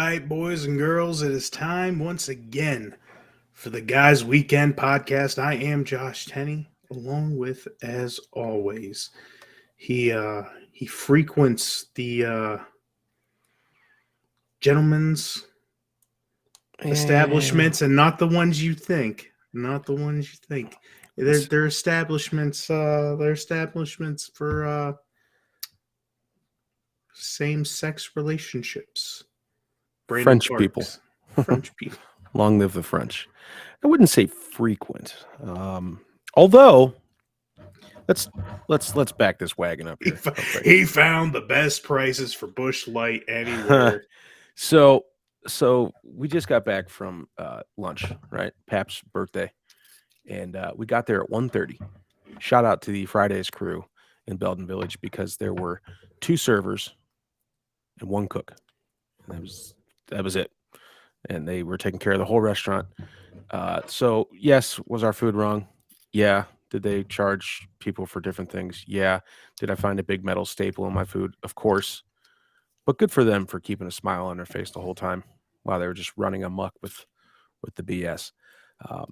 right, boys and girls, it is time once again for the Guys Weekend podcast. I am Josh Tenney, along with, as always, he frequents the gentlemen's Eh, establishments, and not the ones you think. Not the ones you think. s- They're establishments. They're establishments for same-sex relationships. Brandon French people. Parks, French people. Long live the French. I wouldn't say frequent. Although let's let's back this wagon up He, here real quick. he found the best prices for Bush Light anywhere. so so we just got back from lunch, right? Pap's birthday, and we got there at 1:30. Shout out to the Fridays crew in Belden Village because there were two servers and one cook. And that was it. And they were taking care of the whole restaurant. So yes, was our food wrong? Yeah. Did they charge people for different things? Yeah. Did I find a big metal staple in my food? Of course. But good for them for keeping a smile on their face the whole time while they were just running amok with the BS. Um,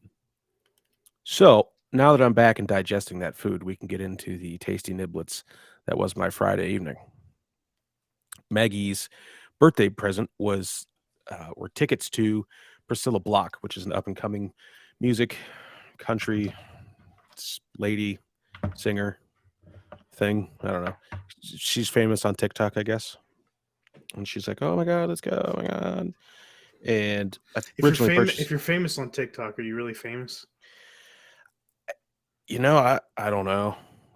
so now that I'm back and digesting that food, we can get into the tasty niblets that was my Friday evening. Maggie's birthday present were tickets to Priscilla Block, which is an up and coming music country lady singer thing. I don't know. She's famous on TikTok, I guess. And she's like, "Oh my god, let's go! Oh my god!" And I originally If purchased. you're famous on TikTok, are you really famous? I don't know.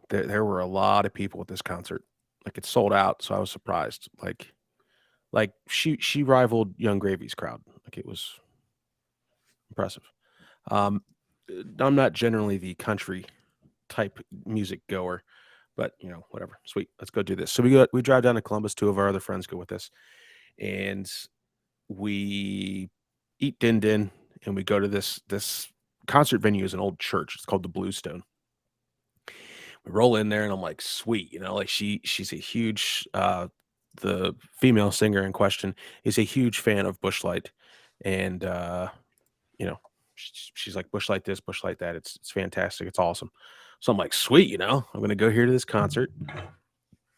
There were a lot of people at this concert. Like it sold out, so I was surprised. Like she rivaled Young Gravy's crowd. Like it was impressive. Um, I'm not generally the country type music goer, but whatever. Sweet, let's go do this. So we drive down to Columbus. Two of our other friends go with us, and we eat din din, and we go to this concert venue is an old church. It's called the Bluestone. We roll in there, and I'm like, sweet, like she's a huge the female singer in question is a huge fan of Bush Light, and you know, she's like Bush Light this, Bush Light that. It's fantastic. It's awesome. So I'm like, sweet, I'm gonna go here to this concert.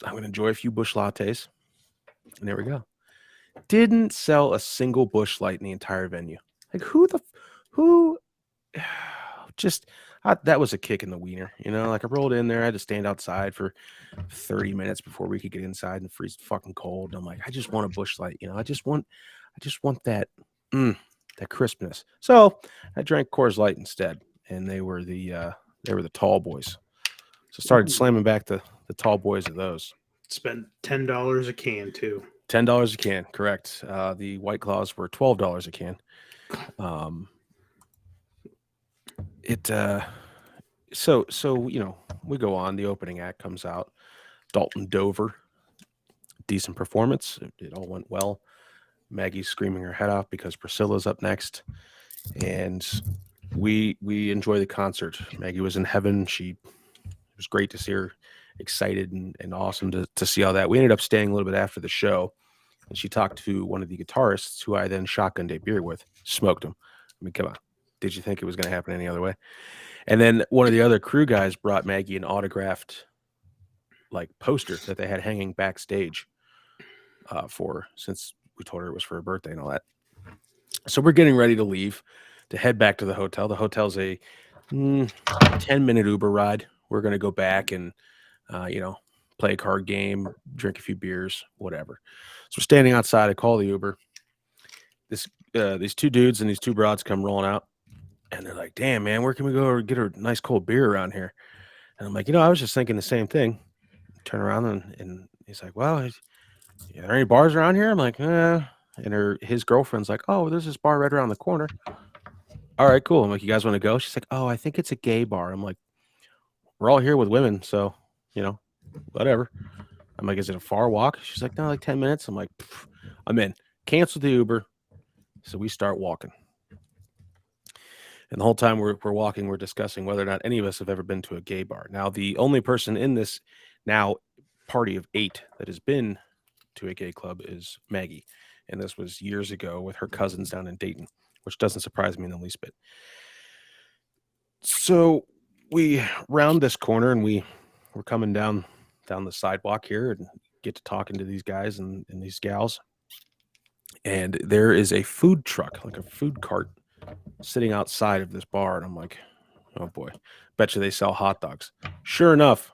I'm gonna enjoy a few Bush lattes, and there we go. Didn't sell a single Bush Light in the entire venue. Like who just that was a kick in the wiener. Like I rolled in there, I had to stand outside for 30 minutes before we could get inside and freeze fucking cold. And I'm like, I just want a Bush Light. I just want that crispness. So I drank Coors Light instead, and they were the tall boys. So started slamming back the tall boys of those. Spent $10 a can too. $10 a can, correct. The White Claws were $12 a can. It so we go on. The opening act comes out. Dalton Dover, decent performance. It all went well. Maggie's screaming her head off because Priscilla's up next, and we enjoy the concert. Maggie was in heaven. It was great to see her excited and awesome to see all that. We ended up staying a little bit after the show, and she talked to one of the guitarists who I then shotgunned a beer with. Smoked him. I mean, come on. Did you think it was going to happen any other way? And then one of the other crew guys brought Maggie an autographed poster that they had hanging backstage since we told her it was for her birthday and all that. So we're getting ready to leave to head back to the hotel. The hotel's a 10-minute Uber ride. We're going to go back and, play a card game, drink a few beers, whatever. So we're standing outside. I call the Uber. These two dudes and these two broads come rolling out. And they're like, damn, man, where can we go get a nice cold beer around here? And I'm like, I was just thinking the same thing. Turn around and he's like, well, are there any bars around here? I'm like, And his girlfriend's like, oh, there's this bar right around the corner. All right, cool. I'm like, you guys want to go? She's like, oh, I think it's a gay bar. I'm like, we're all here with women, so, whatever. I'm like, is it a far walk? She's like, no, like 10 minutes. I'm like, I'm in. Cancel the Uber. So we start walking. And the whole time we're walking, we're discussing whether or not any of us have ever been to a gay bar. Now, the only person in this now party of 8 that has been to a gay club is Maggie. and this was years ago with her cousins down in Dayton, which doesn't surprise me in the least bit. So we round this corner and we're coming down the sidewalk here and get to talking to these guys and these gals. And there is a food truck, like a food cart, sitting outside of this bar. And I'm like, oh boy, bet you they sell hot dogs. Sure enough,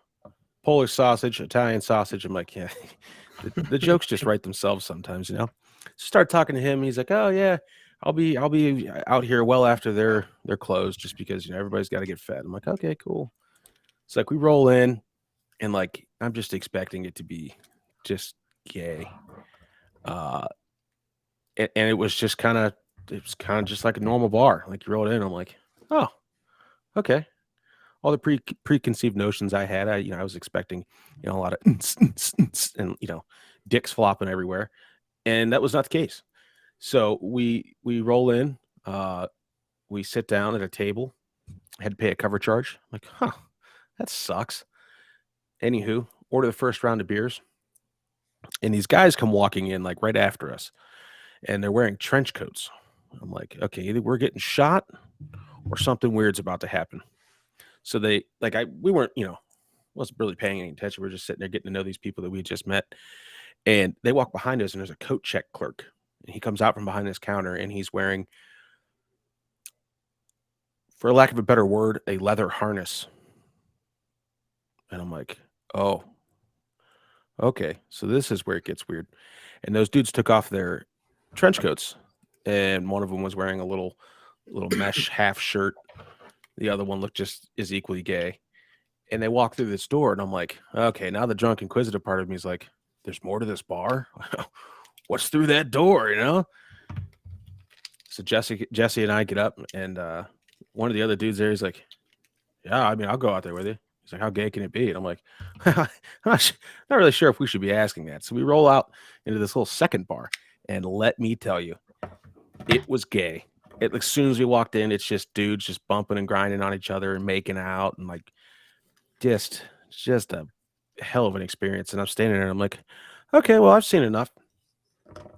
Polish sausage, Italian sausage. I'm like, yeah, the jokes just write themselves sometimes, you know. Start talking to him. He's like, oh yeah, I'll be out here well after they're closed, just because you know everybody's got to get fed. I'm like, okay, cool. It's like we roll in, and like I'm just expecting it to be just gay, and it was just kind of just like a normal bar. Like you rolled in, I'm like, oh, okay. All the preconceived notions I had, I was expecting, you know, a lot of and you know, dicks flopping everywhere, and that was not the case. So we roll in, we sit down at a table. I had to pay a cover charge. I'm like, huh, that sucks. Anywho, order the first round of beers, and these guys come walking in like right after us, and they're wearing trench coats. I'm like, okay, either we're getting shot or something weird's about to happen. So they we weren't, you know, wasn't really paying any attention. We are just sitting there getting to know these people that we just met. And they walk behind us and there's a coat check clerk. And he comes out from behind this counter and he's wearing, for lack of a better word, a leather harness. And I'm like, oh, okay. So this is where it gets weird. And those dudes took off their trench coats. And one of them was wearing a little mesh half shirt. The other one looked just as equally gay. And they walk through this door, and I'm like, okay, now the drunk inquisitive part of me is like, there's more to this bar. What's through that door, you know? So Jesse and I get up, and one of the other dudes there is like, yeah, I mean, I'll go out there with you. He's like, how gay can it be? And I'm like, I'm not really sure if we should be asking that. So we roll out into this little second bar, and let me tell you, it was gay. As soon as we walked in, it's just dudes just bumping and grinding on each other and making out and like just a hell of an experience. And I'm standing there and I'm like, okay, well, I've seen enough.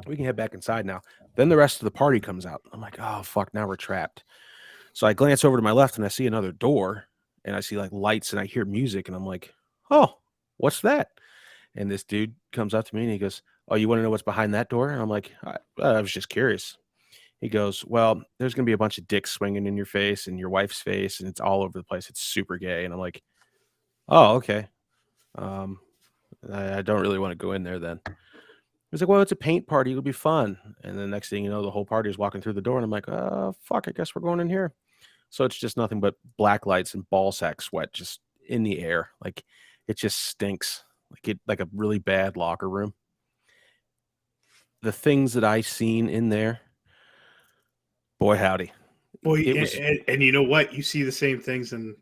We can head back inside now. Then the rest of the party comes out. I'm like, oh, fuck, now we're trapped. So I glance over to my left and I see another door and I see like lights and I hear music and I'm like, oh, what's that? And this dude comes up to me and he goes, oh, you want to know what's behind that door? And I'm like, I was just curious. He goes, well, there's going to be a bunch of dicks swinging in your face and your wife's face, and it's all over the place. It's super gay. And I'm like, oh, okay. I don't really want to go in there then. He's like, well, it's a paint party. It'll be fun. And the next thing you know, the whole party is walking through the door. And I'm like, oh, fuck, I guess we're going in here. So it's just nothing but black lights and ball sack sweat just in the air. Like it just stinks. Like a really bad locker room. The things that I seen in there, boy, howdy. Boy, and you know what? You see the same things in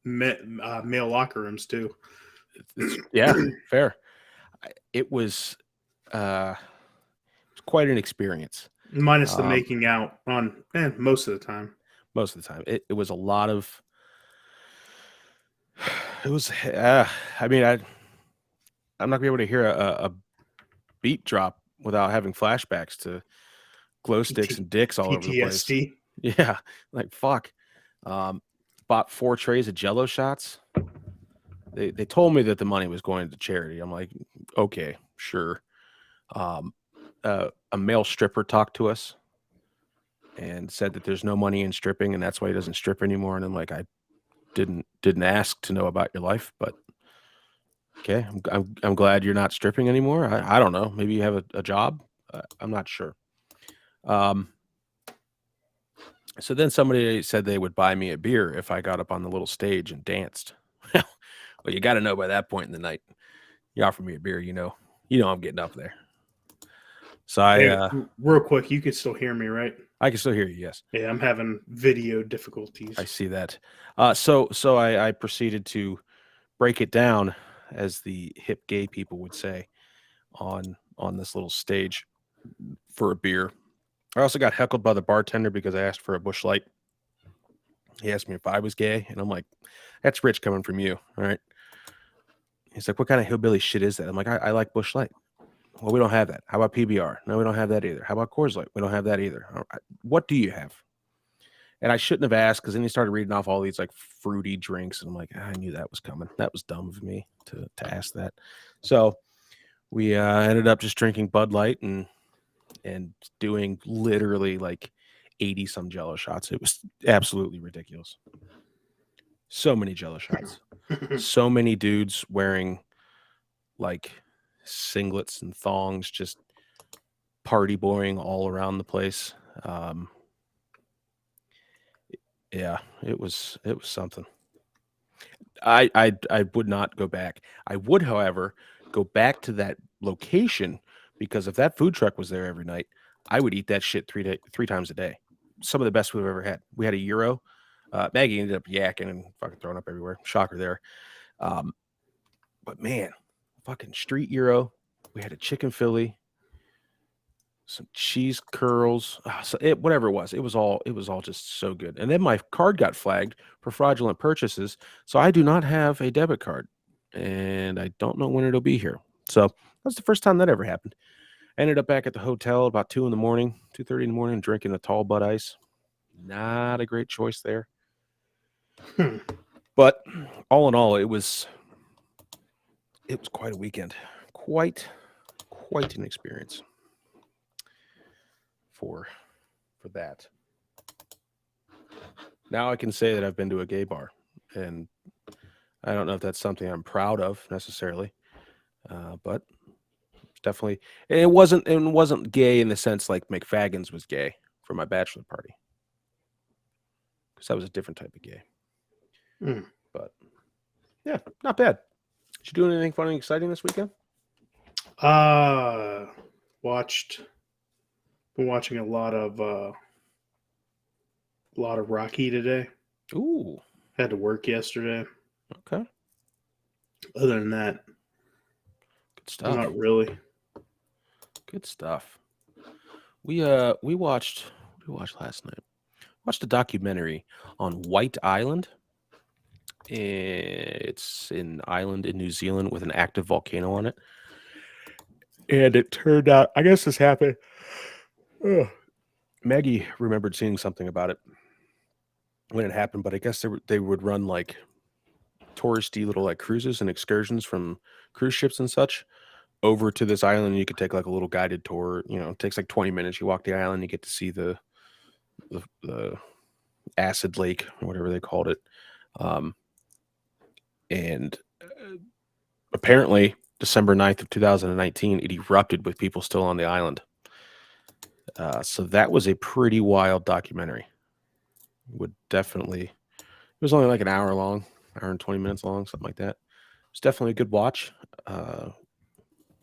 male locker rooms too. Yeah, fair. It was quite an experience. Minus the making out on most of the time. Most of the time. It was a lot of it was I mean, I'm not gonna be able to hear a beat drop without having flashbacks to glow sticks and dicks all over the place. Yeah, like fuck. Bought 4 trays of Jello shots. They told me that the money was going to charity. I'm like, okay, sure. A male stripper talked to us and said that there's no money in stripping and that's why he doesn't strip anymore. And I'm like, I didn't ask to know about your life, but okay, I'm glad you're not stripping anymore. I don't know. Maybe you have a job. I'm not sure. So then somebody said they would buy me a beer if I got up on the little stage and danced. Well, you got to know by that point in the night. You offer me a beer, you know I'm getting up there. So real quick, you can still hear me, right? I can still hear you. Yes. Yeah, I'm having video difficulties. I see that. So I proceeded to break it down, as the hip gay people would say, on this little stage for a beer. I also got heckled by the bartender because I asked for a Busch Light. He asked me if I was gay, and I'm like, that's rich coming from you. All right. He's like, what kind of hillbilly shit is that? I'm like, I like Busch Light. Well, we don't have that. How about PBR? No, we don't have that either. How about Coors Light? We don't have that either. All right. What do you have? And I shouldn't have asked because then he started reading off all these like fruity drinks, and I'm like, I knew that was coming. That was dumb of me to ask that. So we ended up just drinking Bud Light and doing literally like 80 some Jello shots. It was absolutely ridiculous. So many Jello shots. So many dudes wearing like singlets and thongs, just party boying all around the place. Yeah, it was something. I would not go back. I would, however, go back to that location because if that food truck was there every night, I would eat that shit three times a day. Some of the best we've ever had. We had a gyro. Maggie ended up yakking and fucking throwing up everywhere. Shocker there. But man, fucking street gyro. We had a chicken Philly, some cheese curls, whatever it was all just so good. And then my card got flagged for fraudulent purchases, so I do not have a debit card, and I don't know when it'll be here. So that's the first time that ever happened. I ended up back at the hotel about 2 in the morning, 2:30 in the morning, drinking a tall Bud Ice. Not a great choice there. But all in all, it was quite a weekend. Quite an experience for that. Now I can say that I've been to a gay bar, and I don't know if that's something I'm proud of necessarily, but definitely. And it wasn't gay in the sense like McFaggins was gay for my bachelor party, because that was a different type of gay. But yeah, not bad. Did you do anything fun and exciting this weekend? Been watching a lot of Rocky today. Ooh, had to work yesterday. Okay. Other than that, good stuff. Not really. Good stuff. We watched. What did we watch last night? Watched a documentary on White Island. It's an island in New Zealand with an active volcano on it. And it turned out, I guess this happened. Maggie remembered seeing something about it when it happened, but I guess they would run like touristy little like cruises and excursions from cruise ships and such over to this island. And you could take like a little guided tour. You know, it takes like 20 minutes. You walk the island, you get to see the acid lake or whatever they called it. And apparently December 9th of 2019, it erupted with people still on the island. So that was a pretty wild documentary. Would definitely, it was only like an hour long, hour and 20 minutes long, something like that. It's definitely a good watch.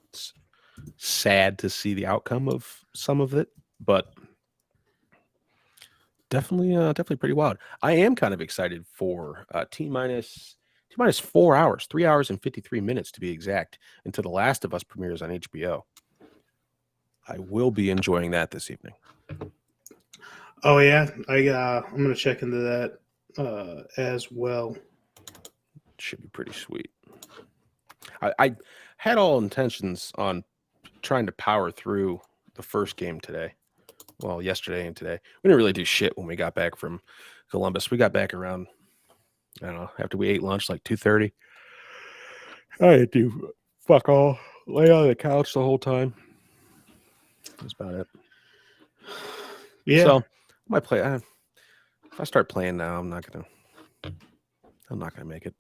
It's sad to see the outcome of some of it, but definitely pretty wild. I am kind of excited for T minus 4 hours, 3 hours and 53 minutes to be exact, until The Last of Us premieres on HBO. I will be enjoying that this evening. Oh yeah, I'm gonna check into that as well. Should be pretty sweet. I had all intentions on trying to power through the first game today. Well, yesterday and today. We didn't really do shit when we got back from Columbus. We got back around, I don't know, after we ate lunch, like 2:30. I had to fuck all, lay on the couch the whole time. That's about it. Yeah. So I might play. If I start playing now, I'm not gonna make it.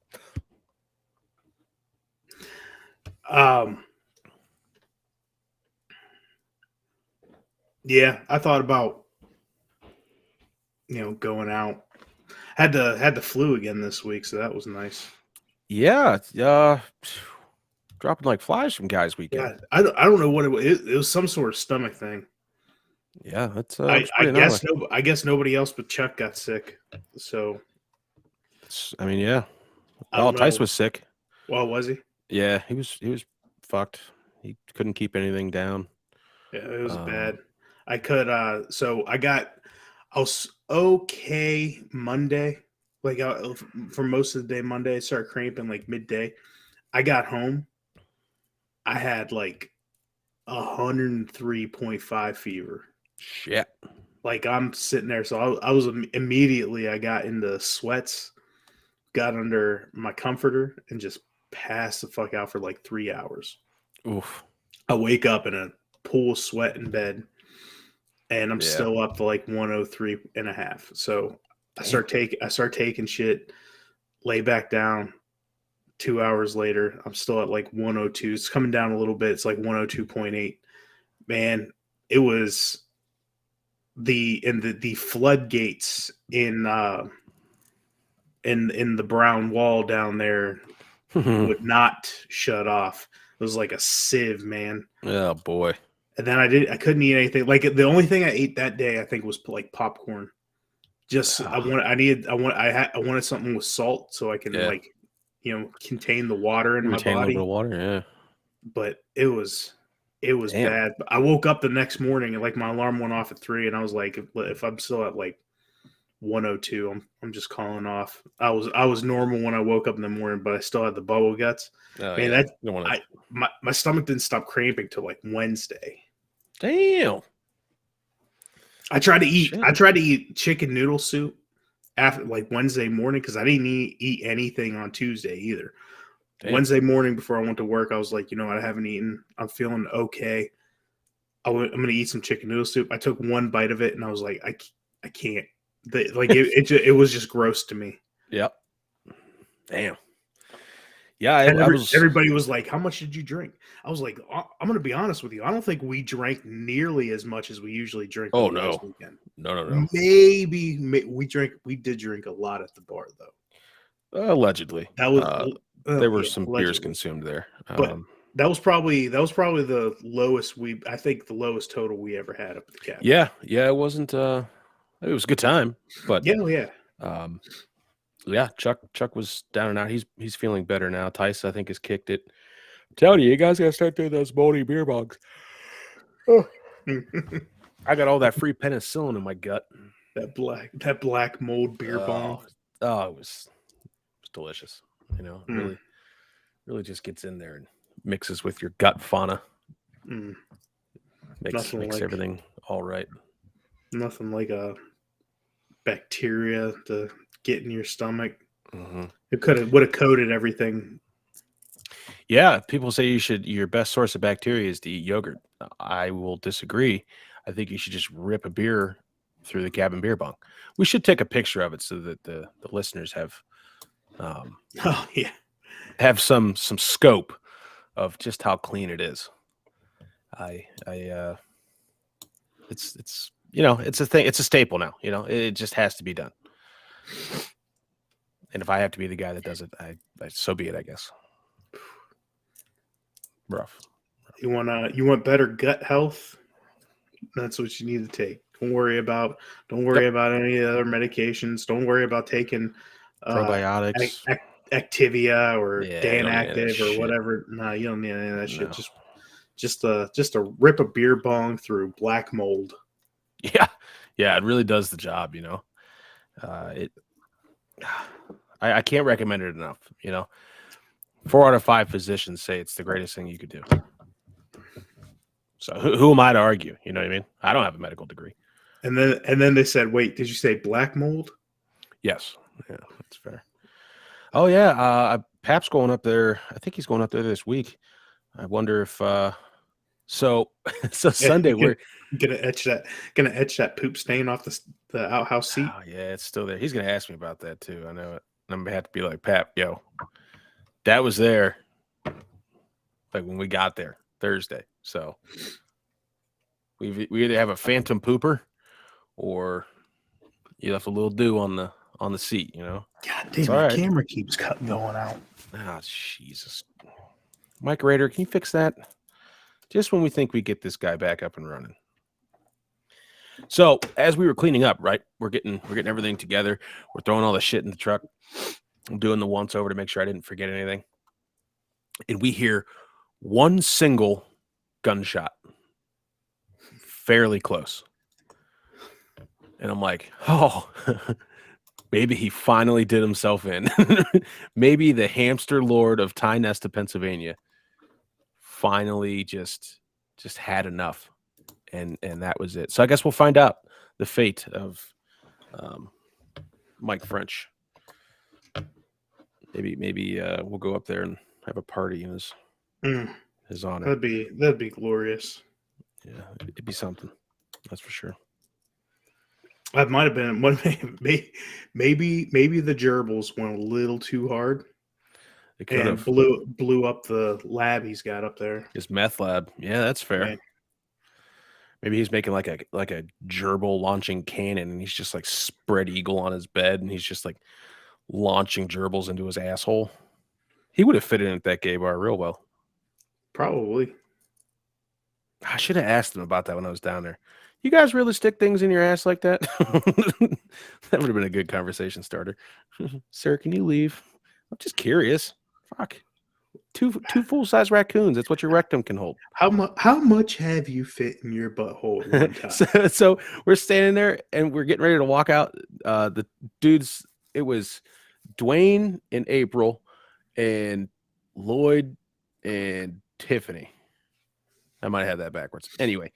Yeah, I thought about going out. Had the flu again this week, so that was nice. Yeah, dropping like flies from guys weekend. Yeah, I don't know what it was. It was some sort of stomach thing. Yeah, that's I guess nobody else but Chuck got sick. So I mean, yeah. Well, Tice was sick. Well, was he? Yeah, he was fucked. He couldn't keep anything down. Yeah, it was bad. I was okay Monday. Like for most of the day Monday, I started cramping like midday. I got home. I had like 103.5 fever. Shit. Like I'm sitting there, so I was immediately. I got into sweats, got under my comforter, and just passed the fuck out for like 3 hours. Oof. I wake up in a pool of sweat in bed, and I'm Yeah. still up to like 103 and a half. So I Damn. start taking shit, lay back down. 2 hours later, I'm still at like 102. It's coming down a little bit. It's like 102.8. Man, it was the floodgates in the brown wall down there would not shut off. It was like a sieve, man. Oh boy. And then I couldn't eat anything. Like the only thing I ate that day, I think, was like popcorn. Just I wanted something with salt so I can Yeah. contain the water in my Retain a little bit body. of water. Yeah. But it was Damn. bad. I woke up the next morning and like my alarm went off at 3, and I was like, if I'm still at like 102, I'm just calling off. I was normal when I woke up in the morning, but I still had the bubble guts. Oh Man, yeah. You don't want to. my stomach didn't stop cramping till like Wednesday. Damn. I tried to eat. Shit. I tried to eat chicken noodle soup after like Wednesday morning because I didn't eat anything on Tuesday either. Damn. Wednesday morning before I went to work, I was like, you know what? I haven't eaten. I'm feeling okay. I'm going to eat some chicken noodle soup. I took one bite of it and I was like, I can't. It was just gross to me. Yep. Damn. Yeah, Everybody was like, how much did you drink? I was like, I'm going to be honest with you. I don't think we drank nearly as much as we usually drink. Oh, last no. weekend. No. Maybe we did drink a lot at the bar though. Allegedly. That was there were some allegedly. Beers consumed there. But that was probably the lowest I think the lowest total we ever had up at the cabin. Yeah, it wasn't it was a good time, but yeah. Yeah, Chuck was down and out. He's feeling better now. Tice, I think, has kicked it. I'm telling you guys gotta start doing those moldy beer bongs. Oh. I got all that free penicillin in my gut. That black mold beer bong. Oh, it was delicious. You know, really just gets in there and mixes with your gut fauna. Makes everything all right. Nothing like a bacteria to get in your stomach. Mm-hmm. It would have coated everything. Yeah, people say your best source of bacteria is to eat yogurt. I will disagree. I think you should just rip a beer through the cabin beer bong. We should take a picture of it so that the listeners have have some scope of just how clean it is. It's it's a thing. It's a staple now. It just has to be done. And if I have to be the guy that does it, so be it, I guess. Rough. You want better gut health? That's what you need to take. Don't worry about any other medications. Don't worry about taking probiotics, Activia or Dan Active or whatever. No, you don't need any of that shit. Just to rip a beer bong through black mold. Yeah, it really does the job. I can't recommend it enough. 4 out of 5 physicians say it's the greatest thing you could do. So who am I to argue? You know what I mean? I don't have a medical degree. And then they said, wait, did you say black mold? Yes. Yeah, that's fair. Oh yeah, Pap's going up there. I think he's going up there this week. I wonder if so Sunday we're gonna etch that poop stain off the outhouse seat. Oh yeah, it's still there. He's gonna ask me about that too. I know it. I'm gonna have to be like, Pap, yo, that was there like when we got there Thursday. So we either have a phantom pooper or you left a little dew on the seat, God damn, the camera keeps going out. Oh, Jesus. Mike Rader, can you fix that? Just when we think we get this guy back up and running. So as we were cleaning up, right, we're getting everything together. We're throwing all the shit in the truck. I'm doing the once over to make sure I didn't forget anything. And we hear one single gunshot fairly close. And I'm like, oh, maybe he finally did himself in. Maybe the hamster lord of Ty Nesta, Pennsylvania finally just just had enough, and that was it. So I guess we'll find out the fate of Mike French. Maybe we'll go up there and have a party in his honor. That'd be glorious. Yeah, it'd be something. That's for sure. That might have been maybe the gerbils went a little too hard It could and have blew up the lab he's got up there. his meth lab. Yeah, that's fair. Yeah. Maybe he's making like a gerbil launching cannon, and he's just like spread eagle on his bed, and he's just like launching gerbils into his asshole. He would have fit in at that gay bar real well. Probably. I should have asked him about that when I was down there. You guys really stick things in your ass like that? That would have been a good conversation starter. Sir, can you leave? I'm just curious. Fuck. Two full-size raccoons. That's what your rectum can hold. How much have you fit in your butthole at one time? So we're standing there and we're getting ready to walk out. The dudes, it was Dwayne and April and Lloyd and Tiffany. I might have that backwards. Anyway,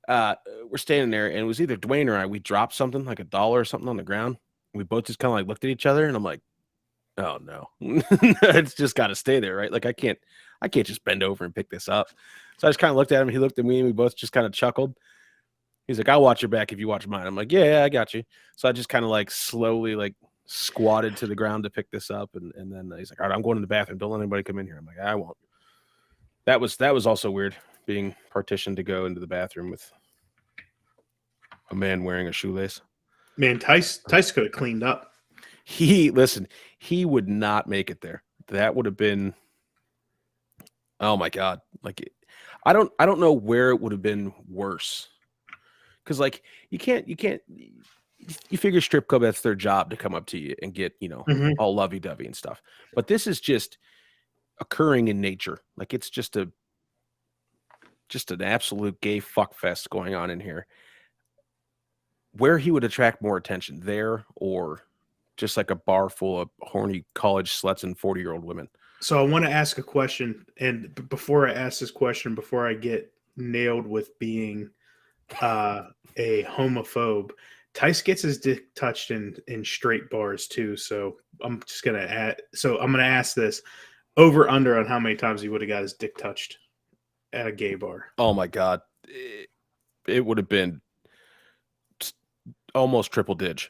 we're standing there, and it was either Dwayne or I. We dropped something like $1 or something on the ground. We both just kind of like looked at each other, and I'm like, "Oh no, it's just got to stay there, right? Like I can't just bend over and pick this up." So I just kind of looked at him. He looked at me, and we both just kind of chuckled. He's like, "I'll watch your back if you watch mine." I'm like, "Yeah, I got you." So I just kind of like slowly like squatted to the ground to pick this up, and then he's like, "All right, I'm going to the bathroom. Don't let anybody come in here." I'm like, "I won't." That was also weird, being partitioned to go into the bathroom with a man wearing a shoelace. Man, Tice could have cleaned up. He would not make it there. That would have been, oh my God. Like, I don't know where it would have been worse. Cause like, you figure strip club, that's their job to come up to you and get, all lovey-dovey and stuff. But this is just occurring in nature. Like it's just an absolute gay fuck fest going on in here. Where he would attract more attention, there or just like a bar full of horny college sluts and 40-year-old women. So I want to ask a question, and before I ask this question, before I get nailed with being a homophobe, Tice gets his dick touched in straight bars too. So I'm just gonna ask this: over under on how many times he would have got his dick touched at a gay bar. Oh my God, it would have been almost triple dig.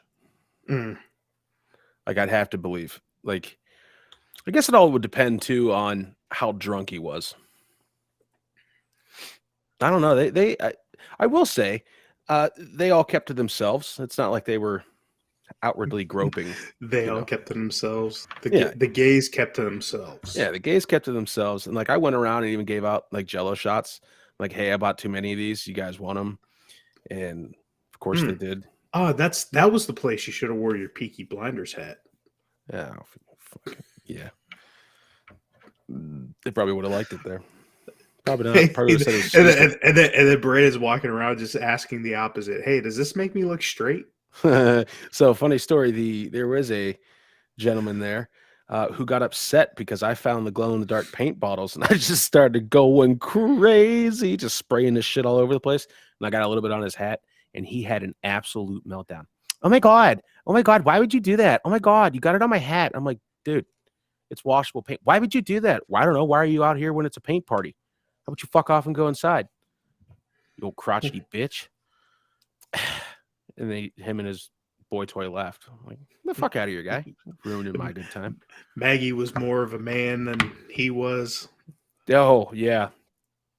Like I'd have to believe. Like I guess it all would depend too on how drunk he was. I don't know. I will say, they all kept to themselves. It's not like they were outwardly groping. They all kept to themselves. The gays kept to themselves. Yeah, the gays kept to themselves. And like I went around and even gave out like Jello shots. Like, hey, I bought too many of these. You guys want them? And of course they did. Oh, that was the place you should have wore your Peaky Blinders hat. Yeah, yeah. They probably would have liked it there. Probably not. Probably would have said it was and then Brandon's walking around just asking the opposite. Hey, does this make me look straight? So funny story. There was a gentleman there who got upset because I found the glow in the dark paint bottles, and I just started going crazy, just spraying this shit all over the place. And I got a little bit on his hat, and he had an absolute meltdown. Oh my God, why would you do that? Oh my God, you got it on my hat. I'm like, dude, it's washable paint. Why would you do that? Well, I don't know. Why are you out here when it's a paint party? How about you fuck off and go inside, you old crotchety bitch? And him and his boy toy left. I'm like, get the fuck out of here, guy. Ruining my good time. Maggie was more of a man than he was. Oh, yeah.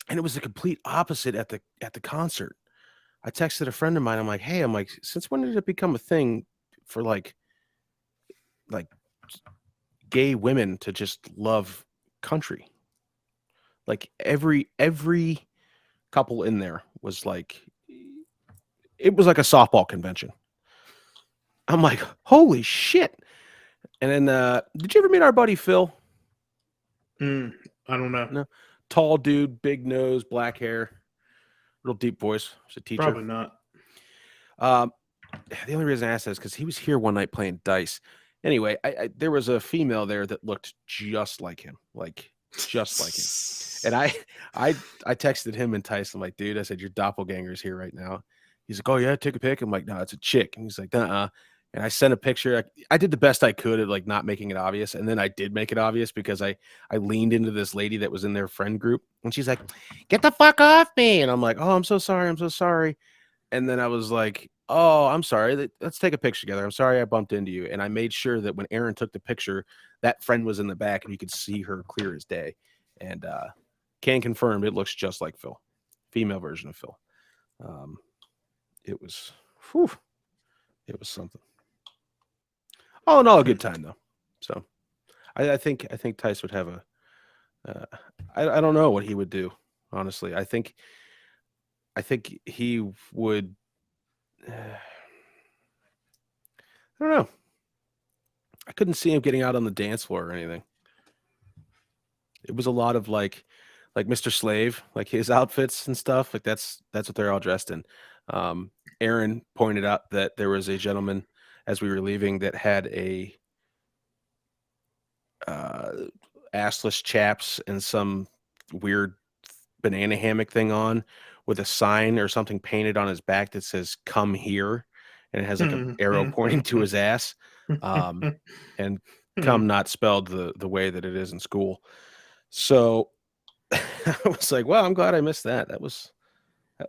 And it was the complete opposite at the concert. I texted a friend of mine. I'm like, hey, since when did it become a thing for like gay women to just love country? Like every couple in there was like, it was like a softball convention. I'm like, holy shit. And then, did you ever meet our buddy Phil? I don't know. No. Tall dude, big nose, black hair, real deep voice. He's a teacher. Probably not. The only reason I asked that is because he was here one night playing dice. Anyway, there was a female there that looked just like him. Like just like him. And I texted him and Tyson, I'm like, dude, I said, your doppelganger's here right now. He's like, oh yeah, take a pic. I'm like, no, it's a chick. And he's like, uh-uh. And I sent a picture. I did the best I could at like not making it obvious. And then I did make it obvious because I leaned into this lady that was in their friend group. And she's like, get the fuck off me. And I'm like, oh, I'm so sorry. I'm so sorry. And then I was like, oh, I'm sorry. Let's take a picture together. I'm sorry I bumped into you. And I made sure that when Aaron took the picture, that friend was in the back and you could see her clear as day. And can confirm it looks just like Phil, female version of Phil. It was, whew, it was something. All in all, a good time though. So I think Tice would have a. I don't know what he would do. Honestly, I think he would. I don't know. I couldn't see him getting out on the dance floor or anything. It was a lot of like Mr. Slave, like his outfits and stuff. Like that's what they're all dressed in. Aaron pointed out that there was a gentleman as we were leaving that had a assless chaps and some weird banana hammock thing on with a sign or something painted on his back that says "Come here," and it has like an arrow pointing to his ass, and "come" not spelled the way that it is in school. So I was like, well, I'm glad I missed that. That was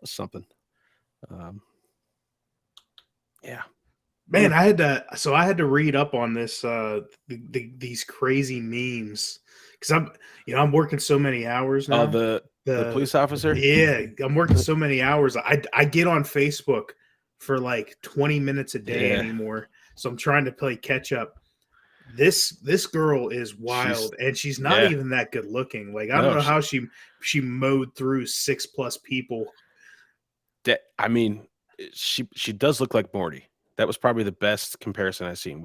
something. Yeah. Man, I had to read up on this these crazy memes because I'm working so many hours now. The police officer. Yeah, I'm working so many hours. I get on Facebook for like 20 minutes a day anymore, so I'm trying to play catch up. This girl is wild, and she's not even that good looking. Like I don't know how she mowed through 6+ people. I mean, she does look like Morty. That was probably the best comparison I've seen.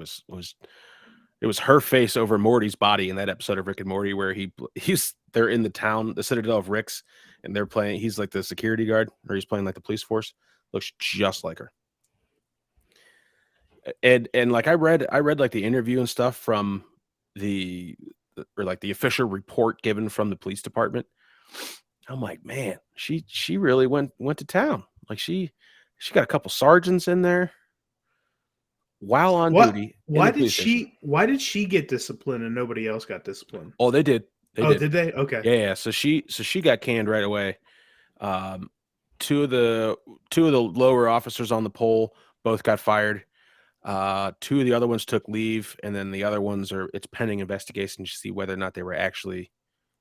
It was her face over Morty's body in that episode of Rick and Morty where they're in the town, the Citadel of Ricks, and they're playing. He's like the security guard, or he's playing like the police force. Looks just like her. And like I read like the interview and stuff from the official report given from the police department. I'm like, man, she really went to town. Like she got a couple sergeants in there while on duty. Why did she get disciplined and nobody else got disciplined? Oh, they did. Did they? Okay. Yeah. So she got canned right away. Two of the lower officers on the pole both got fired. Two of the other ones took leave, and then the other ones it's pending investigation to see whether or not they were actually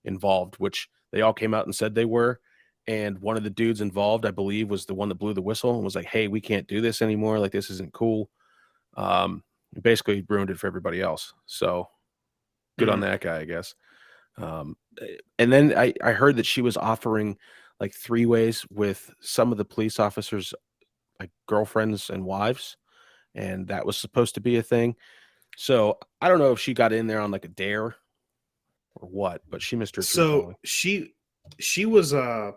involved, which they all came out and said they were. And one of the dudes involved, I believe, was the one that blew the whistle and was like, hey, we can't do this anymore. Like, this isn't cool. Basically ruined it for everybody else. So good on that guy, I guess. And then I heard that she was offering like 3-ways with some of the police officers, like girlfriends and wives. And that was supposed to be a thing. So I don't know if she got in there on like a dare or what, but she missed her. So she was I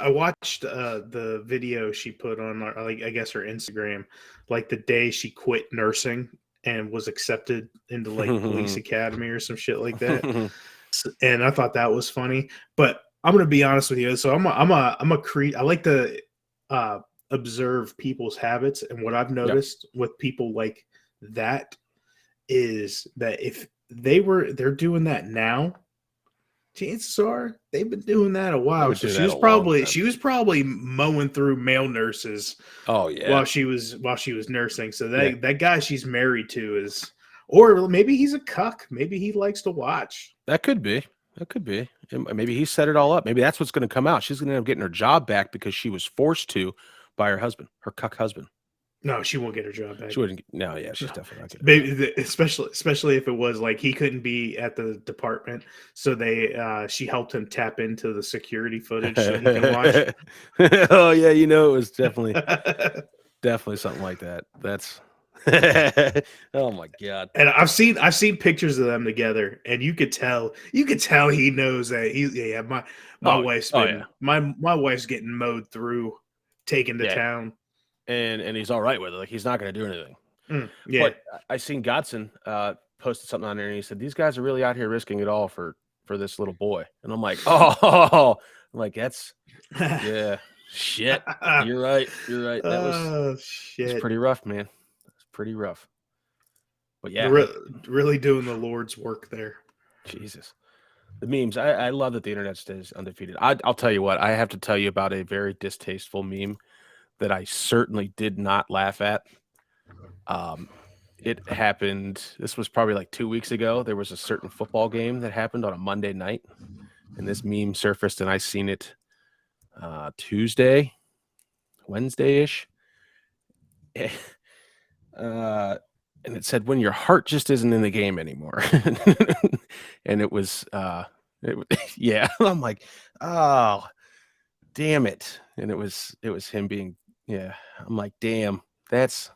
watched the video she put on I guess her Instagram, like the day she quit nursing and was accepted into like police academy or some shit like that. And I thought that was funny, but I'm gonna be honest with you. So I like to observe people's habits, and what I've noticed with people like that is that if they're doing that now, chances are they've been doing that a while. So she was probably mowing through male nurses. Oh yeah, while she was nursing. So that guy she's married to is, or maybe he's a cuck. Maybe he likes to watch. That could be. Maybe he set it all up. Maybe that's what's going to come out. She's going to end up getting her job back because she was forced to by her husband, her cuck husband. No, she won't get her job back. She wouldn't. No, yeah, she's definitely not getting it. Especially if it was like he couldn't be at the department, so she helped him tap into the security footage so he can watch. Oh yeah, it was definitely something like that. That's oh my god. And I've seen pictures of them together, and you could tell he knows that my wife's getting mowed through, taken to town. And he's all right with it. Like, he's not going to do anything. But I seen Godson posted something on there, and he said, these guys are really out here risking it all for for this little boy. And I'm like, oh, I'm like, that's, yeah, shit. You're right. You're right. That was, Oh, it's shit. pretty rough, man. It's pretty rough. But yeah, Really doing the Lord's work there. Jesus. The memes. I love that the internet stays undefeated. I'll tell you what, I have to tell you about a very distasteful meme that I certainly did not laugh at. It happened, this was probably like 2 weeks ago. There was a certain football game that happened on a Monday night, and this meme surfaced, and I seen it Tuesday, Wednesday-ish. And it said, when your heart just isn't in the game anymore. And it was, yeah, I'm like, oh, damn it. And it was him being, yeah, I'm like, damn, that's,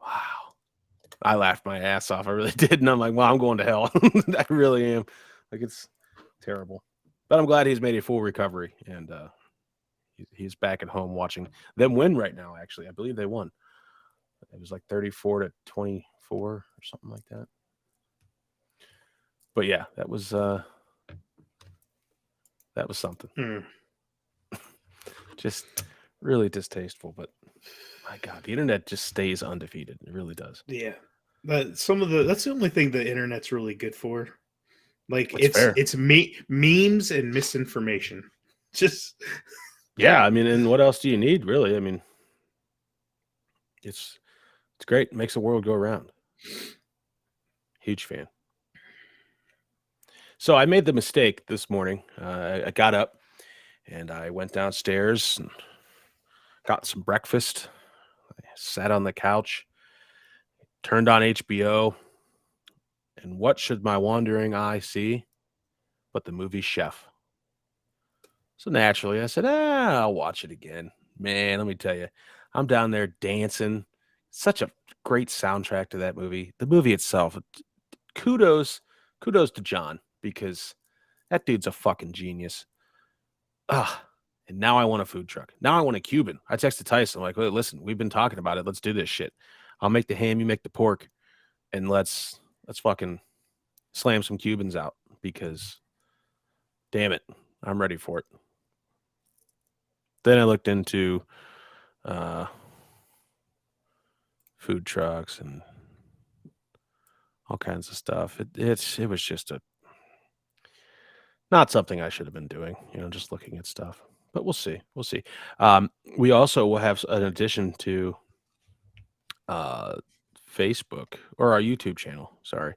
wow. I laughed my ass off. I really did. And I'm like, well, I'm going to hell. I really am. Like, it's terrible. But I'm glad he's made a full recovery. And he's back at home watching them win right now, actually. I believe they won. It was like 34-24 or something like that. But yeah, that was something. Just really distasteful. But my God, the internet just stays undefeated. It really does. Yeah. But that's the only thing the internet's really good for. Like That's fair. it's memes and misinformation. Just yeah, I mean, and what else do you need, really? I mean, it's great. It makes the world go around. Huge fan. So I made the mistake this morning. I got up and I went downstairs and got some breakfast. I sat on the couch, turned on HBO, and what should my wandering eye see but the movie Chef? So naturally, I said, I'll watch it again. Man, let me tell you, I'm down there dancing. Such a great soundtrack to that movie. The movie itself, kudos to John, because that dude's a fucking genius. And now I want a food truck. Now I want a Cuban. I texted Tyson, I'm like, hey, listen, we've been talking about it. Let's do this shit. I'll make the ham, you make the pork, and let's fucking slam some Cubans out, because damn it, I'm ready for it. Then I looked into food trucks and all kinds of stuff. It was just not something I should have been doing, just looking at stuff. But we'll see. We'll see. We also will have an addition to Facebook, or our YouTube channel. Sorry.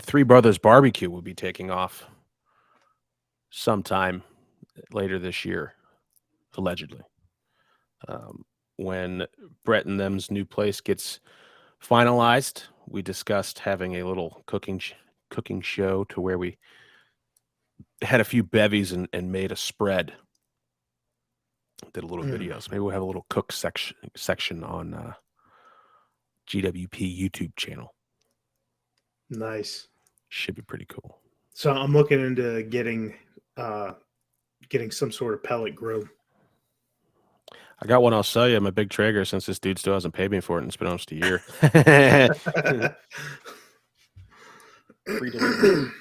Three Brothers Barbecue will be taking off sometime later this year, allegedly. When Brett and them's new place gets finalized, we discussed having a little cooking show to where we had a few bevies and made a spread. Did a little videos. Maybe we'll have a little cook section on GWP YouTube channel. Nice. Should be pretty cool. So I'm looking into getting some sort of pellet grill. I got one I'll sell you. I'm a big Traeger, since this dude still hasn't paid me for it, and it's been almost a year. Free delivery.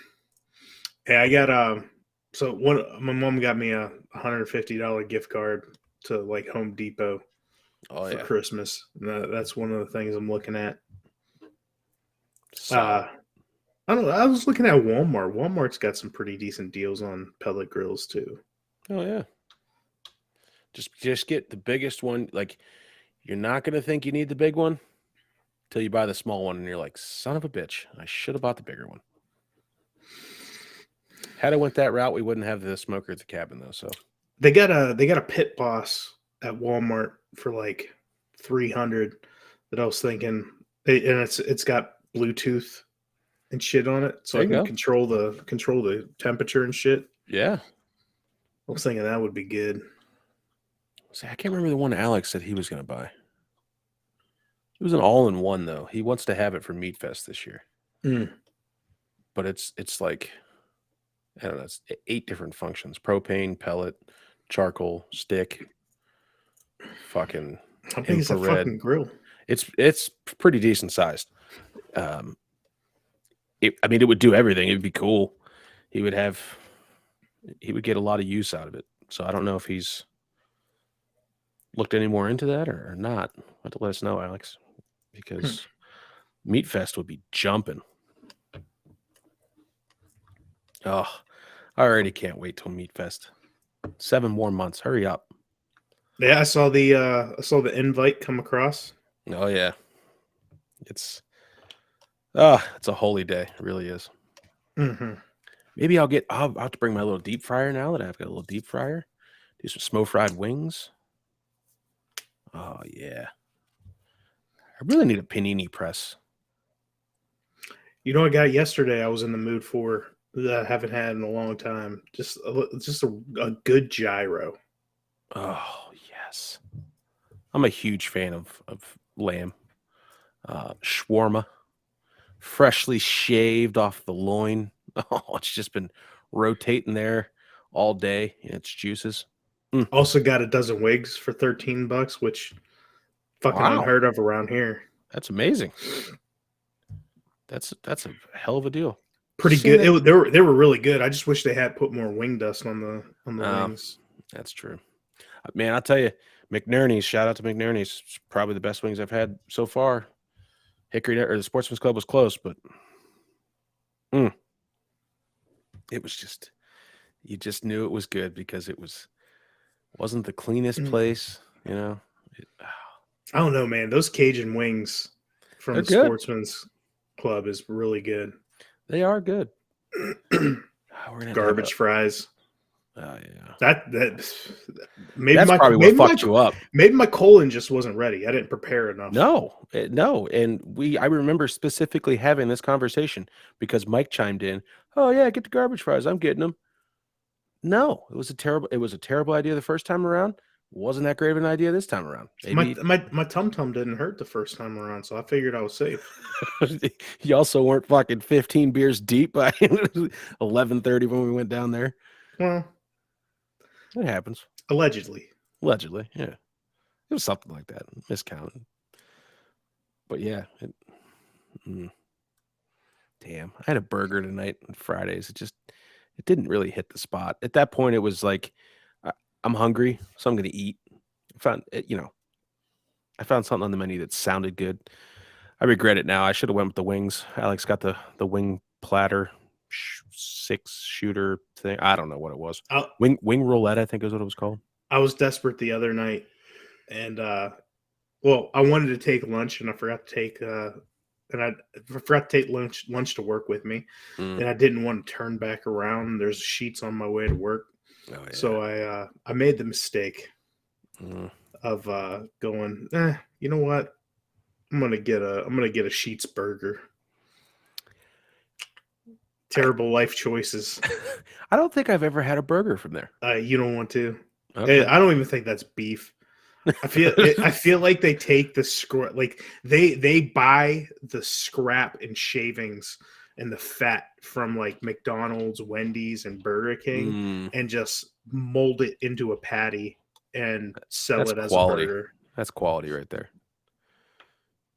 Yeah, I got my mom got me a $150 gift card to like Home Depot for Christmas. That's one of the things I'm looking at. I don't know. I was looking at Walmart. Walmart's got some pretty decent deals on pellet grills too. Oh yeah. Just get the biggest one. Like, you're not gonna think you need the big one till you buy the small one, and you're like, son of a bitch, I should have bought the bigger one. Had I went that route, we wouldn't have the smoker at the cabin though. So they got a Pit Boss at Walmart for like $300 that I was thinking, and it's got Bluetooth and shit on it, so I can control the temperature and shit. Yeah, I was thinking that would be good. See, I can't remember the one Alex said he was going to buy. It was an all-in-one though. He wants to have it for Meat Fest this year. But it's like, I don't know, it's 8 different functions: propane, pellet, charcoal, stick, fucking how big is that fucking grill? It's pretty decent sized. I mean, it would do everything. It'd be cool. He would get a lot of use out of it. So I don't know if he's looked any more into that or not. Have to let us know, Alex, because Meat Fest would be jumping. Oh, I already can't wait till Meat Fest. 7 more months. Hurry up. Yeah, I saw the invite come across. Oh yeah. It's a holy day. It really is. Mm-hmm. Maybe I'll have to bring my little deep fryer now that I've got a little deep fryer. Do some smoke fried wings. Oh yeah. I really need a panini press. You know, I got yesterday. I was in the mood for that I haven't had in a long time. Just a good gyro. Oh yes. I'm a huge fan of lamb. Shawarma. Freshly shaved off the loin. Oh, it's just been rotating there all day in its juices. Also got a dozen wigs for $13, which fucking Wow, unheard of around here. that's amazing. That's a hell of a deal. Pretty Seen good. that? They were really good. I just wish they had put more wing dust on the wings. That's true. Man, I'll tell you, McNerney's. Shout out to McNerney's. It's probably the best wings I've had so far. Hickory or the Sportsman's Club was close, but it was just you just knew it was good because wasn't the cleanest place, you know. I don't know, man. Those Cajun wings from They're the good. Sportsman's Club is really good. They are good. We're gonna Garbage fries. Oh yeah. That maybe That's probably what fucked you up. Maybe my colon just wasn't ready. I didn't prepare enough. No, and I remember specifically having this conversation because Mike chimed in. Oh yeah, get the garbage fries. I'm getting them. No, it was a terrible idea the first time around. Wasn't that great of an idea this time around? Maybe My tum tum didn't hurt the first time around, so I figured I was safe. you also weren't fucking 15 beers deep by 11:30 when we went down there. Well, it happens. Allegedly, yeah, it was something like that. Miscounted, but yeah. Damn, I had a burger tonight on Fridays. It didn't really hit the spot. At that point, it was like, I'm hungry, so I'm going to eat. I found something on the menu that sounded good. I regret it now. I should have went with the wings. Alex got the wing platter, 6-shooter thing. I don't know what it was. Wing roulette, I think is what it was called. I was desperate the other night, and I wanted to take lunch, and I forgot to take lunch to work with me, and I didn't want to turn back around. There's sheets on my way to work, so I made the mistake of going. You know what? I'm gonna get a Sheets burger. Terrible life choices. I don't think I've ever had a burger from there. You don't want to. Okay. I don't even think that's beef. I feel like they take the scrap, like they buy the scrap and shavings and the fat from like McDonald's, Wendy's, and Burger King, and just mold it into a patty and sell it as quality. a burger. That's quality right there.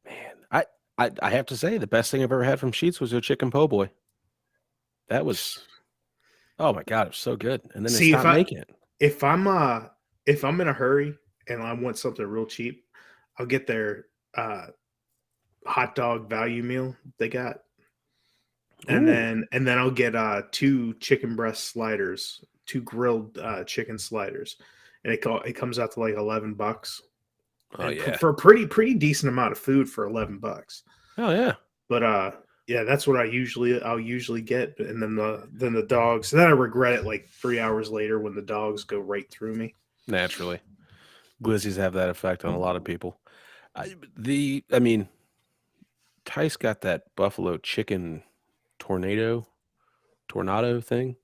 Man, I have to say the best thing I've ever had from Sheets was their chicken po' boy. That was, oh my god, it was so good. And then they stopped making it. If I'm in a hurry and I want something real cheap, I'll get their hot dog value meal they got. And then I'll get 2 chicken breast sliders, 2 grilled chicken sliders. And it comes out to like $11. Oh yeah. For a pretty decent amount of food for $11. Oh yeah. But yeah, that's what I'll usually get. And then the dogs. And then I regret it like 3 hours later when the dogs go right through me. Naturally. Glizzies have that effect on a lot of people. I mean, Tice got that buffalo chicken tornado thing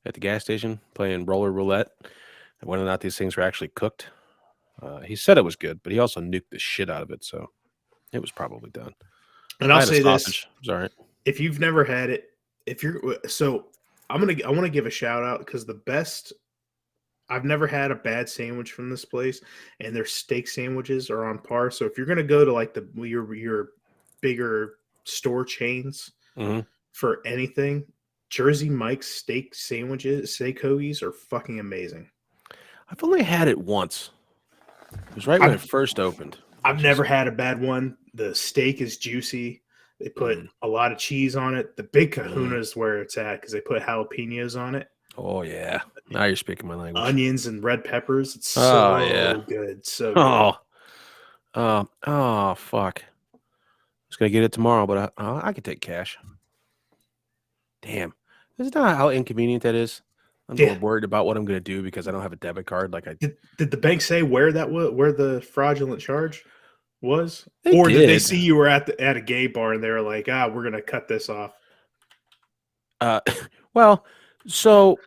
at the gas station playing roller roulette. And whether or not these things were actually cooked. He said it was good, but he also nuked the shit out of it, so it was probably done. And I'll say this: it was all right. If you've never had it, I want to give a shout out because I've never had a bad sandwich from this place, and their steak sandwiches are on par. So if you're gonna go to like your bigger store chains, for anything, Jersey Mike's steak sandwiches, steak hoagies are fucking amazing. I've only had it once. It was right when it I've first opened. I've never had a bad one. The steak is juicy. They put a lot of cheese on it. The big kahuna is where it's at because they put jalapenos on it. Oh yeah. Now you're speaking my language. Onions and red peppers. It's Oh, so yeah. good. So good. Oh, fuck. I was gonna get it tomorrow, but I could take cash. Damn. Isn't that how inconvenient that is? I'm Yeah. worried about what I'm gonna do because I don't have a debit card. Like Did the bank say where the fraudulent charge was? They Or did they did. see you were at a gay bar and they were like, we're gonna cut this off? Well, so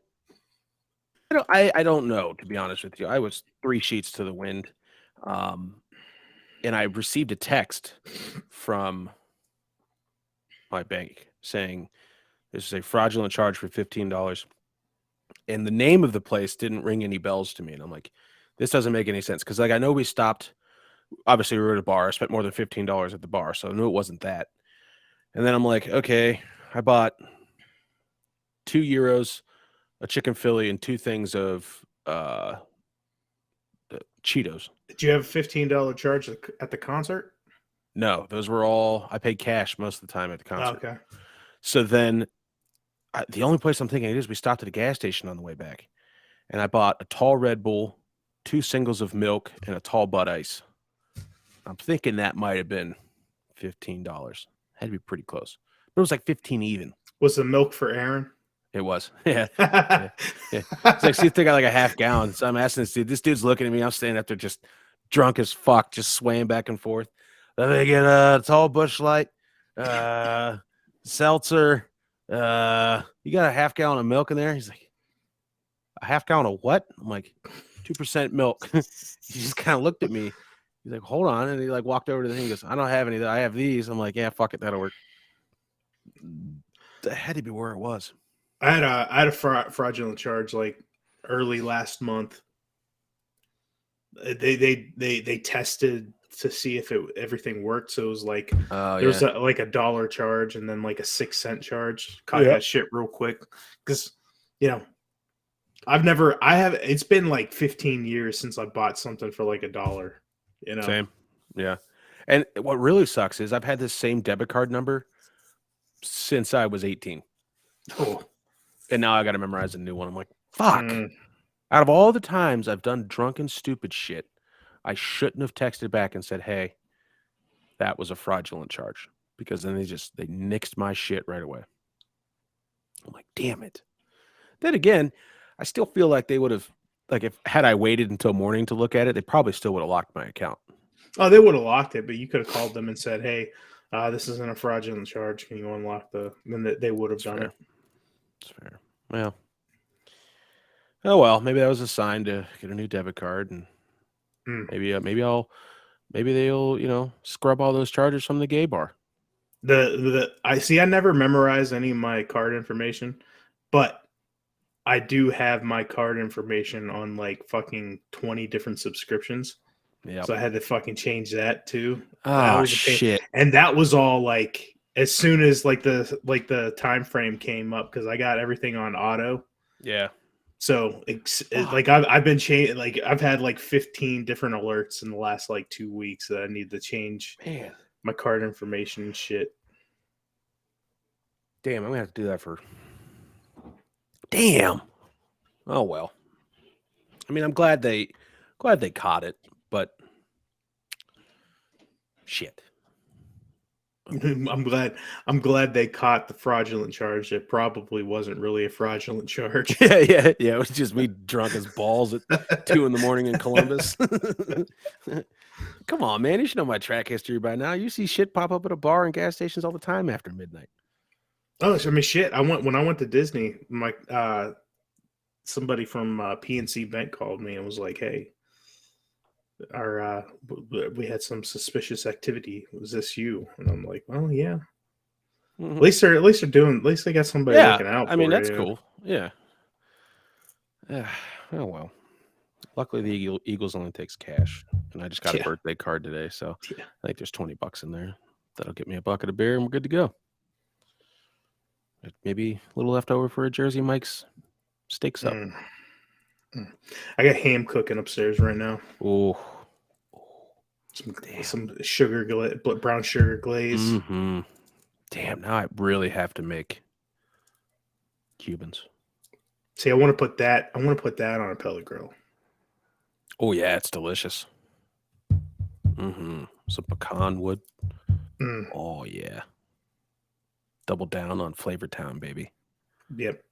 I don't know, to be honest with you. I was 3 sheets to the wind. And I received a text from my bank saying this is a fraudulent charge for $15. And the name of the place didn't ring any bells to me. And I'm like, this doesn't make any sense. Because like I know we stopped, obviously we were at a bar. I spent more than $15 at the bar, so I knew it wasn't that. And then I'm like, okay, I bought €2, a chicken Philly, and 2 things of Cheetos. Did you have a $15 charge at the concert? No, those were all, I paid cash most of the time at the concert. Okay. So then the only place I'm thinking it is we stopped at a gas station on the way back. And I bought a tall Red Bull, 2 singles of milk, and a tall Bud Ice. I'm thinking that might have been $15. Had to be pretty close. But it was like 15 even. Was the milk for Aaron? It was. Yeah. Yeah. It's like, see, they got like a half gallon. So I'm asking this dude. This dude's looking at me. I'm standing up there just drunk as fuck, just swaying back and forth. Then they get a tall Busch Light, seltzer. You got a half gallon of milk in there? He's like, a half gallon of what? I'm like, 2% milk. He just kind of looked at me. He's like, hold on. And he like walked over to the thing. He goes, I don't have any. I have these. I'm like, yeah, fuck it. That'll work. That had to be where it was. I had a fraudulent charge like early last month. They tested to see if everything worked. So it was like there was like a $1 charge and then like a 6-cent charge. Caught that shit real quick because it's been like 15 years since I bought something for like $1. Same, yeah. And what really sucks is I've had this same debit card number since I was 18. Oh. And now I got to memorize a new one. I'm like, fuck. Out of all the times I've done drunken, stupid shit, I shouldn't have texted back and said, hey, that was a fraudulent charge. Because then they nixed my shit right away. I'm like, damn it. Then again, I still feel like they would have, like, had I waited until morning to look at it, they probably still would have locked my account. Oh, they would have locked it, but you could have called them and said, hey, this isn't a fraudulent charge. Can you unlock then they would have done it. That's fair. Well. Oh well, maybe that was a sign to get a new debit card, and maybe they'll scrub all those charges from the gay bar. I never memorize any of my card information, but I do have my card information on like fucking 20 different subscriptions. Yeah. So I had to fucking change that too. Oh shit! And that was all like as soon as like the time frame came up because I got everything on auto. Yeah. So like I've been changing, like I've had like 15 different alerts in the last like 2 weeks that I need to change my card information and shit. Damn, I'm gonna have to do that for. Damn. Oh well. I mean, I'm glad they caught it, but shit. I'm glad they caught the fraudulent charge. It probably wasn't really a fraudulent charge. Yeah. It was just me drunk as balls at 2 a.m. in Columbus. Come on, man. You should know my track history by now. You see shit pop up at a bar and gas stations all the time after midnight. Oh, I mean, shit. When I went to Disney, my somebody from PNC Bank called me and was like, "Hey, we had some suspicious activity. Was this you?" And I'm like, "Well, yeah." Mm-hmm. At least they got somebody looking out. I mean, that's cool. Yeah. Oh well. Luckily, the Eagles only takes cash, and I just got a birthday card today, so I think there's $20 in there. That'll get me a bucket of beer, and we're good to go. Maybe a little left over for a Jersey Mike's steak sub. I got ham cooking upstairs right now. Oh, Some brown sugar glaze. Mm-hmm. Damn, now I really have to make Cubans. See, I want to put that on a pellet grill. Oh yeah, it's delicious. Mm-hmm. Some pecan wood. Oh yeah. Double down on Flavor Town, baby. Yep.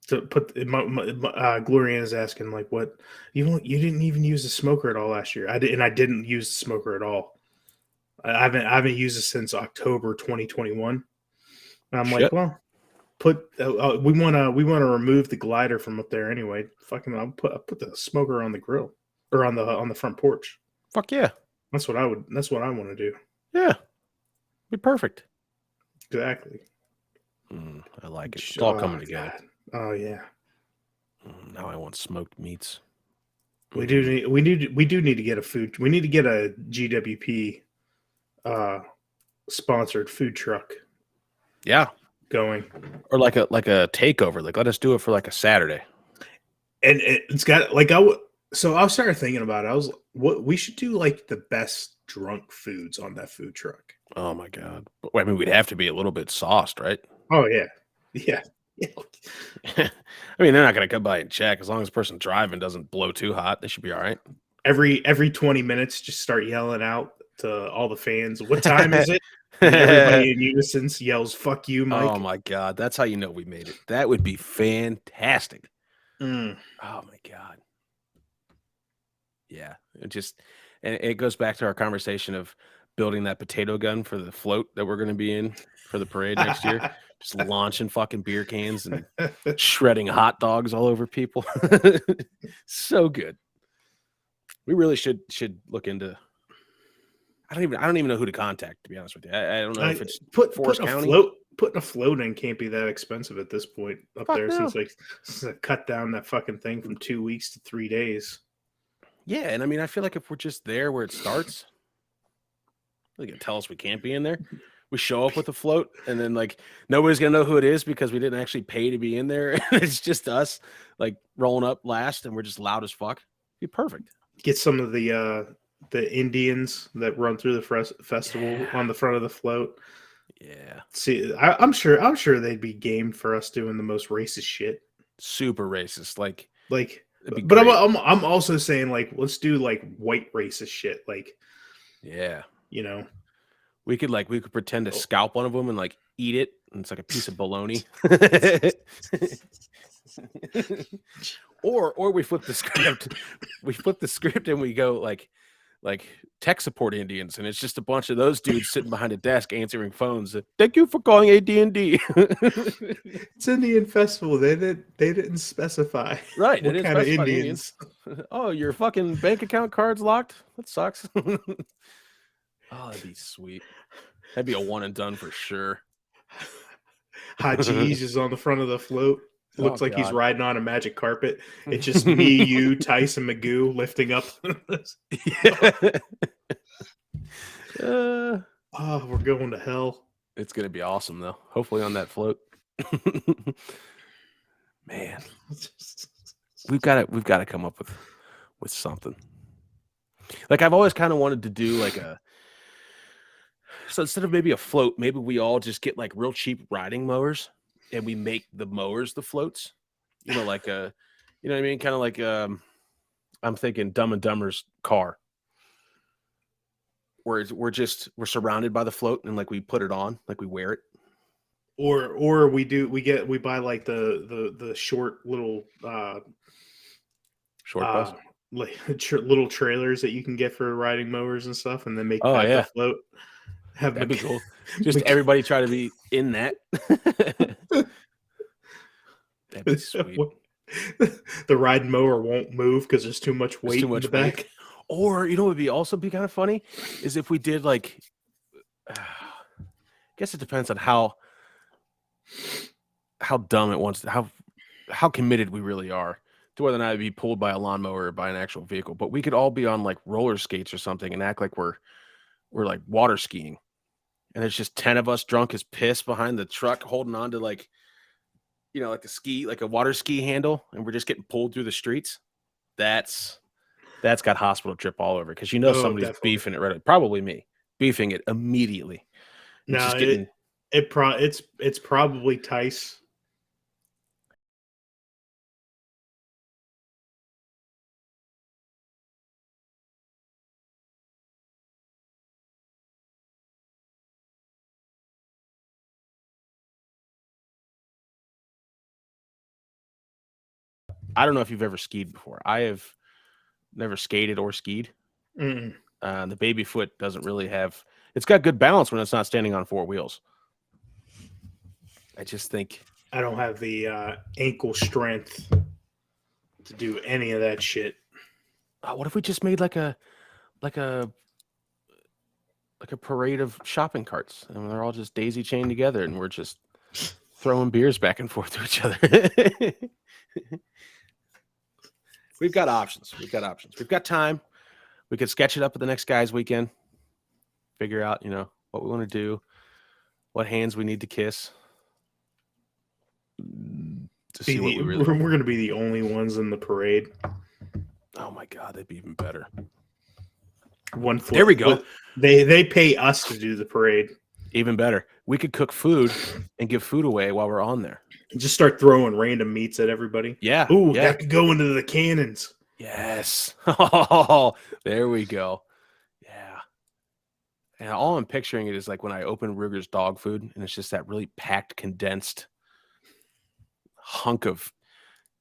So Glorian is asking like, what you didn't even use the smoker at all last year. I didn't use the smoker at all. I haven't used it since October 2021. And I'm like, well, we want to remove the glider from up there anyway. Fucking, I'll put the smoker on the grill or on the front porch. Fuck yeah. That's what I want to do. Yeah. Be perfect. Exactly. I like it. It's all coming together. God. Oh yeah. Now I want smoked meats. We do need to get a food. We need to get a GWP sponsored food truck. Yeah. Going. Or like a takeover. Like let us do it for like a Saturday. And it's got like so I started thinking about it. I was what we should do like the best drunk foods on that food truck. Oh my God. I mean, we'd have to be a little bit sauced, right? Oh yeah. Yeah. I mean, they're not going to come by and check as long as the person driving doesn't blow too hot. They should be all right. Every 20 minutes, just start yelling out to all the fans. What time is it? And everybody in unison yells, "Fuck you, Mike!" Oh my God, that's how you know we made it. That would be fantastic. Oh my God. Yeah, it goes back to our conversation of building that potato gun for the float that we're going to be in for the parade next year. Just launching fucking beer cans and shredding hot dogs all over people. So good. We really should look into. I don't even know who to contact, to be honest with you. I don't know if it's Forest County. Putting a float in can't be that expensive at this point up there. No. Since I cut down that fucking thing from 2 weeks to 3 days. Yeah, and I mean, I feel like if we're just there where it starts, they can tell us we can't be in there. We show up with a float, and then like nobody's gonna know who it is because we didn't actually pay to be in there. It's just us like rolling up last, and we're just loud as fuck. It'd be perfect. Get some of the Indians that run through the festival on the front of the float. Yeah. See, I'm sure they'd be game for us doing the most racist shit. Super racist, like. But I'm also saying like let's do like white racist shit, like. Yeah. You know. We could pretend to scalp one of them and like eat it, and it's like a piece of bologna. or we flip the script. We flip the script and we go like tech support Indians, and it's just a bunch of those dudes sitting behind a desk answering phones. Thank you for calling AT&T. It's Indian festival. They didn't specify right what kind of Indians. Oh, your fucking bank account card's locked? That sucks. Oh, that'd be sweet. That'd be a one and done for sure. Haji's is on the front of the float. Looks like he's riding on a magic carpet. It's just me, you, Tyson Magoo lifting up. We're going to hell. It's gonna be awesome though. Hopefully on that float. Man, we've got to come up with something. Like I've always kind of wanted to do like so instead of maybe a float, maybe we all just get like real cheap riding mowers and we make the mowers the floats. You know, like you know what I mean? Kind of like I'm thinking Dumb and Dumber's car. Where we're surrounded by the float and like we put it on, like we wear it. Or we buy like the short little short bus. Like little trailers that you can get for riding mowers and stuff, and then make that the float. That'd be cool. Just everybody try to be in that. That'd be sweet. The riding mower won't move because there's too much weight in the back. Or you know what would be also be kind of funny is if we did like I guess it depends on how dumb it wants to, how committed we really are to whether or not it'd be pulled by a lawnmower or by an actual vehicle. But we could all be on like roller skates or something and act like we're like water skiing. and there's just 10 of us drunk as piss behind the truck holding on to like a water ski handle, and we're just getting pulled through the streets. That's got hospital trip all over, because somebody's definitely. beefing it right. Probably me beefing it immediately. No, Just getting. It's probably Tice. I don't know if you've ever skied before. I have never skated or skied. Mm-mm. The baby foot doesn't really have. It's got good balance when it's not standing on four wheels. I just think I don't have the ankle strength to do any of that shit. what if we just made like a parade of shopping carts, and they're all just daisy chained together, and we're just throwing beers back and forth to each other. We've got options. We've got time. We could sketch it up at the next guys' weekend. Figure out, what we want to do, what hands we need to kiss. To see what we really we're going to be the only ones in the parade. Oh my God, that'd be even better. One foot. There we go. They pay us to do the parade. Even better. We could cook food and give food away while we're on there. Just start throwing random meats at everybody. Yeah. Ooh, yeah. that could go into the cannons. Yes. Oh, there we go. Yeah. And all I'm picturing it is like when I open Ruger's dog food, and it's just that really packed, condensed hunk of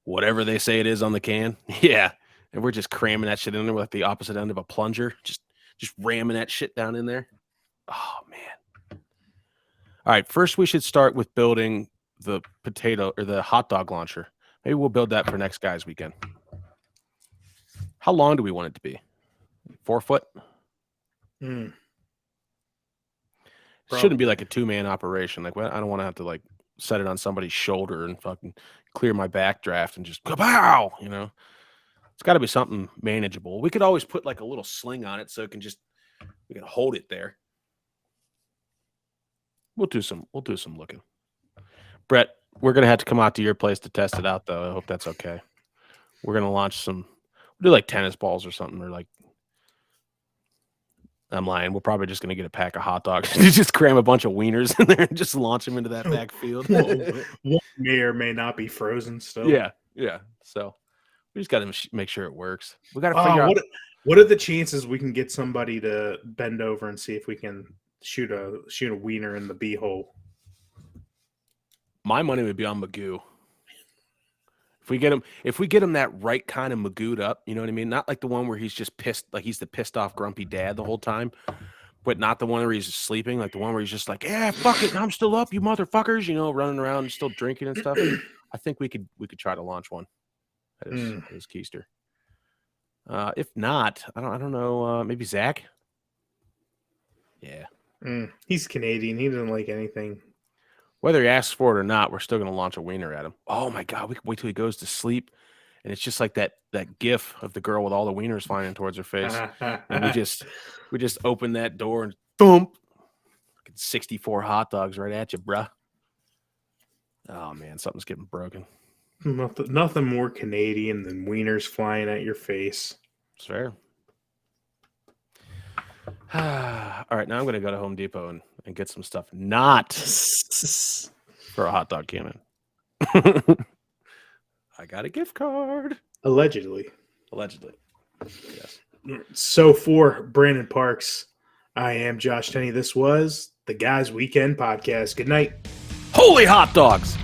whatever they say it is on the can. Yeah. And we're just cramming that shit in there with the opposite end of a plunger. Just ramming that shit down in there. Oh, man. All right. First, we should start with building the potato or the hot dog launcher. Maybe we'll build that for next guys' weekend. How long do we want it to be? 4 foot? Mm. Shouldn't be like a 2-man operation. Like, I don't want to have to like set it on somebody's shoulder and fucking clear my backdraft and just kapow, It's got to be something manageable. We could always put like a little sling on it so we can hold it there. We'll do some looking. Brett, we're gonna have to come out to your place to test it out, though. I hope that's okay. We're gonna launch we'll do like tennis balls or something, or like. I'm lying. We're probably just gonna get a pack of hot dogs. Just cram a bunch of wieners in there and just launch them into that backfield. One may or may not be frozen still. Yeah. So we just got to make sure it works. We got to figure out what are the chances we can get somebody to bend over and see if we can shoot a wiener in the beehole. My money would be on Magoo. If we get him that right kind of Magooed up, you know what I mean? Not like the one where he's just pissed, like he's the pissed off grumpy dad the whole time, but not the one where he's sleeping, like the one where he's just like, yeah, fuck it, I'm still up, you motherfuckers, running around and still drinking and stuff. I think we could try to launch one at his keister. If not, I don't know, maybe Zach. Yeah. He's Canadian. He doesn't like anything. Whether he asks for it or not, we're still going to launch a wiener at him. Oh my God, we can wait till he goes to sleep. And it's just like that gif of the girl with all the wieners flying towards her face. And we just open that door and boom, 64 hot dogs right at you, bruh. Oh man, something's getting broken. Nothing more Canadian than wieners flying at your face. It's fair. All right, now I'm going to go to Home Depot and get some stuff not for a hot dog cannon. I got a gift card. Allegedly. Yes. So for Brandon Parks, I am Josh Tenney. This was the Guys Weekend Podcast. Good night. Holy hot dogs!